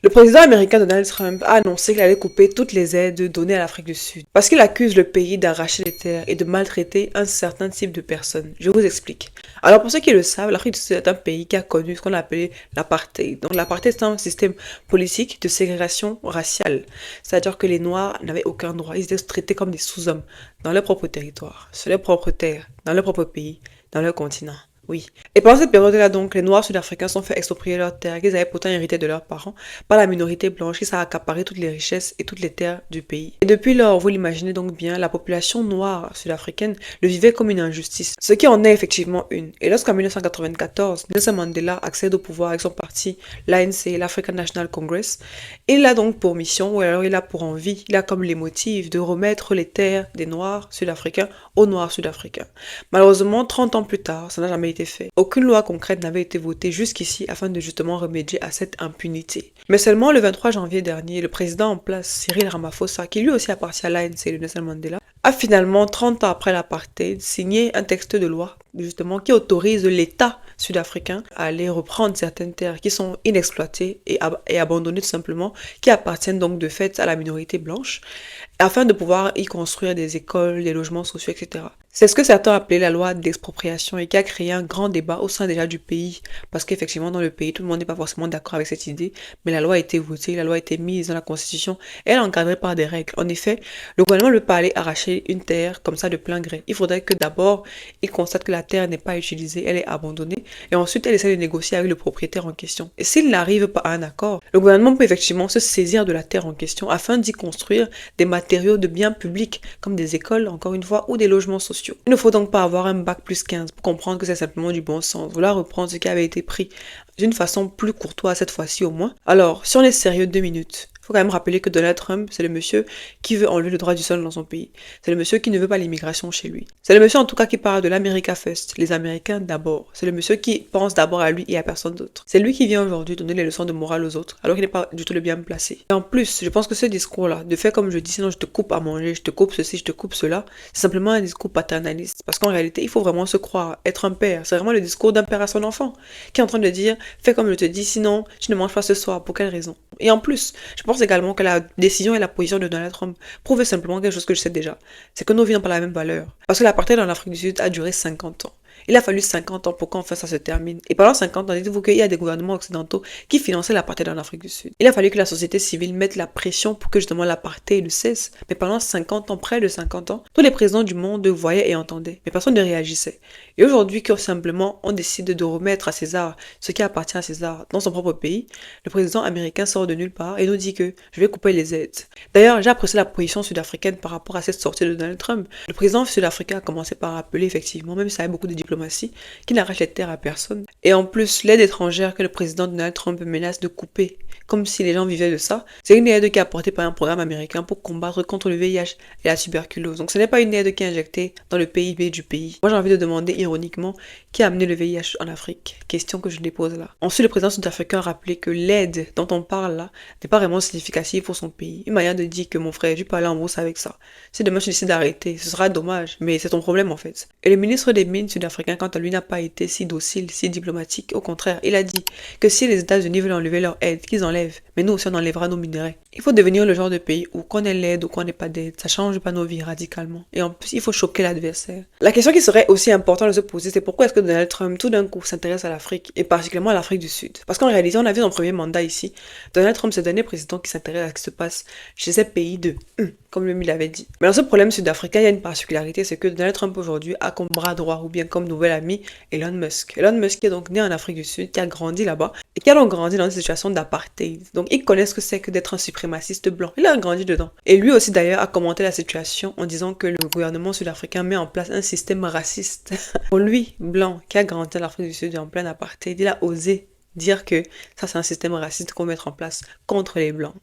Le président américain Donald Trump a annoncé qu'il allait couper toutes les aides données à l'Afrique du Sud parce qu'il accuse le pays d'arracher les terres et de maltraiter un certain type de personnes. Je vous explique. Alors pour ceux qui le savent, l'Afrique du Sud est un pays qui a connu ce qu'on a appelé l'apartheid. Donc l'apartheid c'est un système politique de ségrégation raciale. C'est-à-dire que les Noirs n'avaient aucun droit. Ils étaient traités comme des sous-hommes dans leur propre territoire, sur leur propre terre, dans leur propre pays, dans leur continent. Oui. Et pendant cette période-là, donc, les Noirs sud-africains sont fait exproprier leurs terres qu'ils avaient pourtant hérité de leurs parents par la minorité blanche qui s'est accaparé toutes les richesses et toutes les terres du pays. Et depuis lors, vous l'imaginez donc bien, la population noire sud-africaine le vivait comme une injustice, ce qui en est effectivement une. Et lorsqu'en 1994, Nelson Mandela accède au pouvoir avec son parti, l'ANC, l'African National Congress, il a donc pour mission, ou alors il a pour envie, il a comme les motifs de remettre les terres des Noirs sud-africains aux Noirs sud-africains. Malheureusement, 30 ans plus tard, ça n'a jamais été fait. Aucune loi concrète n'avait été votée jusqu'ici afin de justement remédier à cette impunité. Mais seulement le 23 janvier dernier, le président en place, Cyril Ramaphosa, qui lui aussi appartient à l'ANC de Nelson Mandela, a finalement, 30 ans après l'apartheid, signé un texte de loi, justement, qui autorise l'État sud-africain à aller reprendre certaines terres qui sont inexploitées et abandonnées tout simplement, qui appartiennent donc de fait à la minorité blanche, afin de pouvoir y construire des écoles, des logements sociaux, etc. C'est ce que certains appelaient la loi d'expropriation et qui a créé un grand débat au sein déjà du pays. Parce qu'effectivement, dans le pays, tout le monde n'est pas forcément d'accord avec cette idée, mais la loi a été votée, la loi a été mise dans la Constitution et elle est encadrée par des règles. En effet, le gouvernement ne peut pas aller arracher une terre comme ça de plein gré. Il faudrait que d'abord, il constate que la terre n'est pas utilisée, elle est abandonnée, et ensuite, elle essaie de négocier avec le propriétaire en question. Et s'il n'arrive pas à un accord, le gouvernement peut effectivement se saisir de la terre en question afin d'y construire des matériaux de biens publics, comme des écoles, encore une fois, ou des logements sociaux. Il ne faut donc pas avoir un bac plus 15 pour comprendre que c'est simplement du bon sens, vouloir reprendre ce qui avait été pris d'une façon plus courtoise cette fois-ci au moins. Alors, si on est sérieux 2 minutes, il faut quand même rappeler que Donald Trump, c'est le monsieur qui veut enlever le droit du sol dans son pays. C'est le monsieur qui ne veut pas l'immigration chez lui. C'est le monsieur en tout cas qui parle de l'America First, les Américains d'abord. C'est le monsieur qui pense d'abord à lui et à personne d'autre. C'est lui qui vient aujourd'hui donner les leçons de morale aux autres, alors qu'il n'est pas du tout le bien placé. Et en plus, je pense que ce discours-là, de faire comme je dis, sinon je te coupe à manger, je te coupe ceci, je te coupe cela, c'est simplement un discours paternaliste. Parce qu'en réalité, il faut vraiment se croire être un père. C'est vraiment le discours d'un père à son enfant, qui est en train de dire, fais comme je te dis, sinon tu ne manges pas ce soir. Pour quelle raison? Et en plus, je pense également que la décision et la position de Donald Trump prouvent simplement quelque chose que je sais déjà. C'est que nos vies n'ont pas la même valeur. Parce que l'apartheid en Afrique du Sud a duré 50 ans. Il a fallu 50 ans pour qu'enfin ça se termine. Et pendant 50 ans, dites-vous qu'il y a des gouvernements occidentaux qui finançaient l'apartheid en Afrique du Sud. Il a fallu que la société civile mette la pression pour que justement l'apartheid cesse. Mais pendant 50 ans, près de 50 ans, tous les présidents du monde voyaient et entendaient. Mais personne ne réagissait. Et aujourd'hui, que simplement on décide de remettre à César ce qui appartient à César dans son propre pays, le président américain sort de nulle part et nous dit que je vais couper les aides. D'ailleurs, j'ai apprécié la position sud-africaine par rapport à cette sortie de Donald Trump. Le président sud-africain a commencé par rappeler effectivement, même si ça avait beaucoup de diplomatie, qu'il n'arrache les terres à personne. Et en plus, l'aide étrangère que le président Donald Trump menace de couper, comme si les gens vivaient de ça, c'est une aide qui est apportée par un programme américain pour combattre contre le VIH et la tuberculose. Donc ce n'est pas une aide qui est injectée dans le PIB du pays. Moi j'ai envie de demander ironiquement qui a amené le VIH en Afrique. Question que je dépose là. Ensuite, le président sud-africain a rappelé que l'aide dont on parle là n'est pas vraiment significative pour son pays. Une manière de dire que mon frère, je peux aller en brousse avec ça. Si demain je décide d'arrêter, ce sera dommage, mais c'est ton problème en fait. Et le ministre des Mines sud-africain, quant à lui, n'a pas été si docile, si diplomatique. Au contraire, il a dit que si les États-Unis veulent enlever leur aide, qu'ils enlèvent, mais nous aussi on enlèvera nos minerais. Il faut devenir le genre de pays où qu'on ait l'aide ou qu'on n'ait pas d'aide, ça change pas nos vies radicalement. Et en plus, il faut choquer l'adversaire. La question qui serait aussi importante de se poser, c'est pourquoi est-ce que Donald Trump tout d'un coup s'intéresse à l'Afrique, et particulièrement à l'Afrique du Sud. Parce qu'en réalité, on a vu dans le premier mandat ici, Donald Trump c'est le dernier président qui s'intéresse à ce qui se passe chez ces pays de comme lui l'avait dit. Mais dans ce problème sud-africain, il y a une particularité, c'est que Donald Trump aujourd'hui a comme bras droit ou bien comme nouvel ami Elon Musk. Elon Musk est donc né en Afrique du Sud, qui a grandi là-bas et qui a donc grandi dans une situation d'apartheid. Donc il connaît ce que c'est que d'être un suprémaciste blanc. Il a grandi dedans. Et lui aussi d'ailleurs a commenté la situation en disant que le gouvernement sud-africain met en place un système raciste. Pour lui, blanc, qui a grandi en Afrique du Sud en plein apartheid, il a osé dire que ça c'est un système raciste qu'on met en place contre les blancs.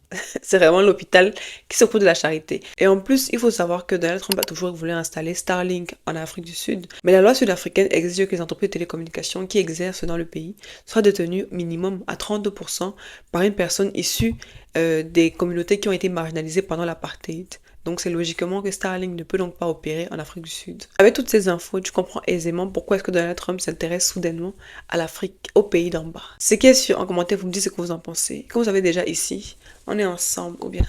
C'est vraiment l'hôpital qui s'occupe de la charité. Et en plus, il faut savoir que Donald Trump a toujours voulu installer Starlink en Afrique du Sud. Mais la loi sud-africaine exige que les entreprises de télécommunications qui exercent dans le pays soient détenues minimum à 32% par une personne issue des communautés qui ont été marginalisées pendant l'apartheid. Donc c'est logiquement que Starlink ne peut donc pas opérer en Afrique du Sud. Avec toutes ces infos, tu comprends aisément pourquoi est-ce que Donald Trump s'intéresse soudainement à l'Afrique, au pays d'en bas. Ce qui est sûr, en commentaire, vous me dites ce que vous en pensez. Que vous avez déjà ici, on est ensemble ou bien